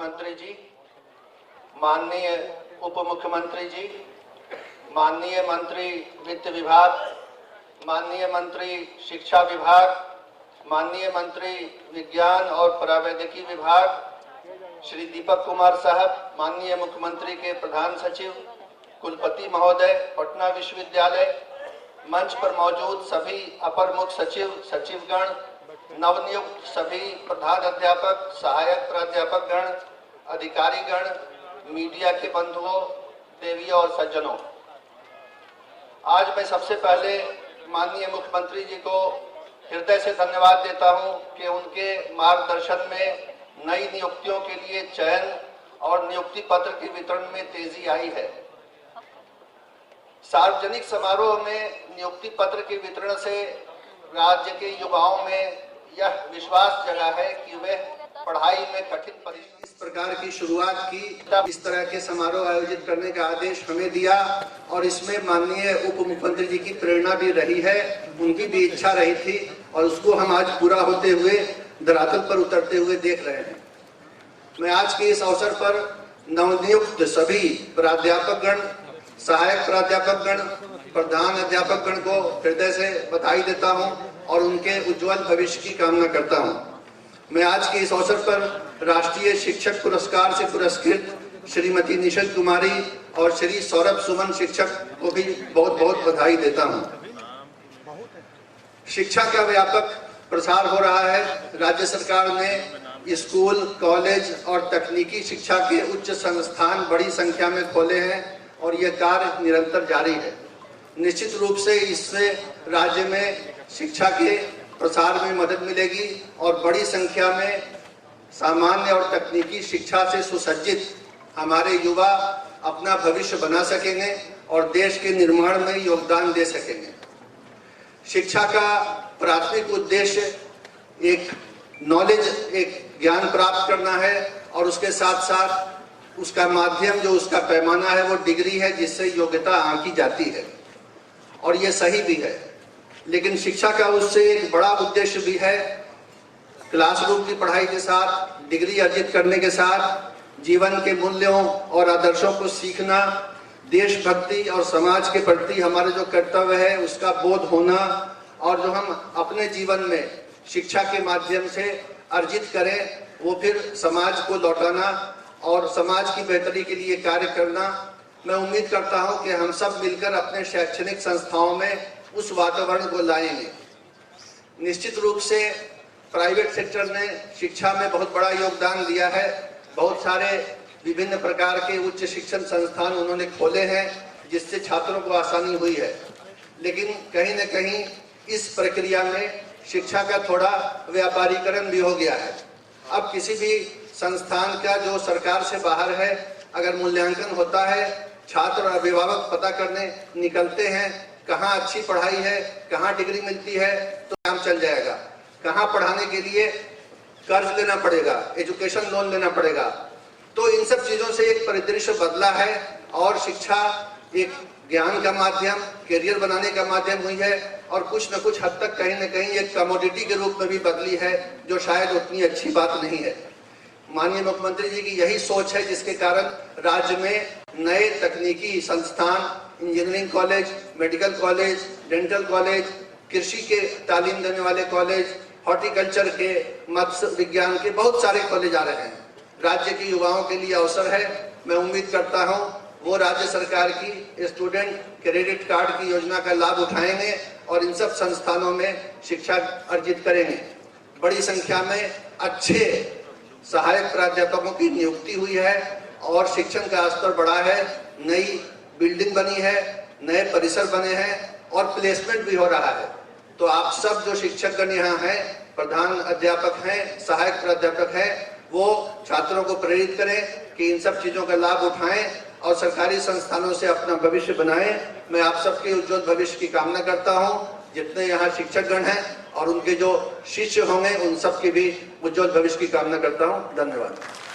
मुख्यमंत्री जी, माननीय उप मुख्यमंत्री जी, माननीय मंत्री वित्त विभाग, माननीय मंत्री शिक्षा विभाग, माननीय मंत्री विज्ञान और प्रावैधिकी विभाग, श्री दीपक कुमार साहब, माननीय मुख्यमंत्री के प्रधान सचिव, कुलपति महोदय, पटना विश्वविद्यालय, मंच पर मौजूद सभी अपर मुख्य सचिव, सचिवगण, नवनियुक्त सभी प्रधान अध्यापक, सहायक प्राध्यापकगण, अधिकारीगण, मीडिया के बंधुओं, देवियों और सज्जनों, आज मैं सबसे पहले माननीय मुख्यमंत्री जी को हृदय से धन्यवाद देता हूं कि उनके मार्गदर्शन में नई नियुक्तियों के लिए चयन और नियुक्ति पत्र के वितरण में तेजी आई है। सार्वजनिक समारोह में नियुक्ति पत्र के वितरण से राज्य के युवाओं में यह विश्वास जगा है कि वे पढ़ाई में कठिन परिश्रम। इस प्रकार की शुरुआत की, तब इस तरह के समारोह आयोजित करने का आदेश हमें दिया और इसमें माननीय उप मुख्यमंत्री जी की प्रेरणा भी रही है, उनकी भी इच्छा रही थी और उसको हम आज पूरा होते हुए धरातल पर उतरते हुए देख रहे हैं। मैं आज के इस अवसर पर नवनियुक्त सभी प्राध्यापकगण, सहायक प्राध्यापकगण, प्रधान अध्यापकगण को हृदय से बधाई देता हूं और उनके उज्जवल भविष्य की कामना करता हूं। मैं आज के इस अवसर पर राष्ट्रीय शिक्षक पुरस्कार से पुरस्कृत श्रीमती निशल कुमारी और श्री सौरभ सुमन शिक्षक को भी बहुत बहुत बधाई देता हूं। शिक्षा का व्यापक प्रसार हो रहा है। राज्य सरकार ने स्कूल, कॉलेज और तकनीकी शिक्षा के उच्च संस्थान बड़ी संख्या में खोले हैं और यह कार्य निरंतर जारी है। निश्चित रूप से इससे राज्य में शिक्षा के प्रसार में मदद मिलेगी और बड़ी संख्या में सामान्य और तकनीकी शिक्षा से सुसज्जित हमारे युवा अपना भविष्य बना सकेंगे और देश के निर्माण में योगदान दे सकेंगे। शिक्षा का प्राथमिक उद्देश्य एक नॉलेज, एक ज्ञान प्राप्त करना है और उसके साथ साथ उसका माध्यम, जो उसका पैमाना है, वो डिग्री है जिससे योग्यता आंकी जाती है और ये सही भी है। लेकिन शिक्षा का उससे एक बड़ा उद्देश्य भी है। क्लासरूम की पढ़ाई के साथ, डिग्री अर्जित करने के साथ जीवन के मूल्यों और आदर्शों को सीखना, देशभक्ति और समाज के प्रति हमारे जो कर्तव्य है उसका बोध होना और जो हम अपने जीवन में शिक्षा के माध्यम से अर्जित करें वो फिर समाज को लौटाना और समाज की बेहतरी के लिए कार्य करना। मैं उम्मीद करता हूं कि हम सब मिलकर अपने शैक्षणिक संस्थाओं में उस वातावरण को लाएंगे। निश्चित रूप से प्राइवेट सेक्टर ने शिक्षा में बहुत बड़ा योगदान दिया है। बहुत सारे विभिन्न प्रकार के उच्च शिक्षण संस्थान उन्होंने खोले हैं जिससे छात्रों को आसानी हुई है। लेकिन कहीं न कहीं इस प्रक्रिया में शिक्षा का थोड़ा व्यापारीकरण भी हो गया है। अब किसी भी संस्थान का जो सरकार से बाहर है, अगर मूल्यांकन होता है, छात्र और अभिभावक पता करने निकलते हैं कहाँ अच्छी पढ़ाई है, कहाँ डिग्री मिलती है, तो काम चल जाएगा। कहाँ पढ़ाने के लिए कर्ज लेना पड़ेगा, एजुकेशन लोन लेना पड़ेगा। तो इन सब चीजों से एक परिदृश्य बदला है और शिक्षा एक ज्ञान का माध्यम, करियर बनाने का माध्यम हुई है और कुछ न कुछ हद तक कहीं न कहीं एक कमोडिटी के रूप में भी बदली है, जो शायद उतनी अच्छी बात नहीं है। माननीय मुख्यमंत्री जी की यही सोच है जिसके कारण राज्य में नए तकनीकी संस्थान, engineering college, medical college, dental college, कृषि के तालीम देने वाले कॉलेज, हॉर्टिकल्चर के, मत्स्य विज्ञान के बहुत सारे कॉलेज आ रहे हैं। राज्य के युवाओं के लिए अवसर है। मैं उम्मीद करता हूं वो राज्य सरकार की स्टूडेंट क्रेडिट कार्ड की योजना का लाभ उठाएंगे और इन सब संस्थानों में शिक्षा अर्जित करेंगे। बड़ी संख्या में अच्छे सहायक प्राध्यापकों की नियुक्ति हुई है और शिक्षण का स्तर बढ़ा है। नई बिल्डिंग बनी है, नए परिसर बने हैं और प्लेसमेंट भी हो रहा है। तो आप सब जो शिक्षकगण यहाँ हैं, प्रधान अध्यापक हैं, सहायक प्राध्यापक हैं, वो छात्रों को प्रेरित करें कि इन सब चीजों का लाभ उठाएं और सरकारी संस्थानों से अपना भविष्य बनाएं। मैं आप सबके उज्जवल भविष्य की कामना करता हूं। जितने यहाँ शिक्षकगण हैं और उनके जो शिष्य होंगे उन सब के भी उज्जवल भविष्य की कामना करता हूं। धन्यवाद।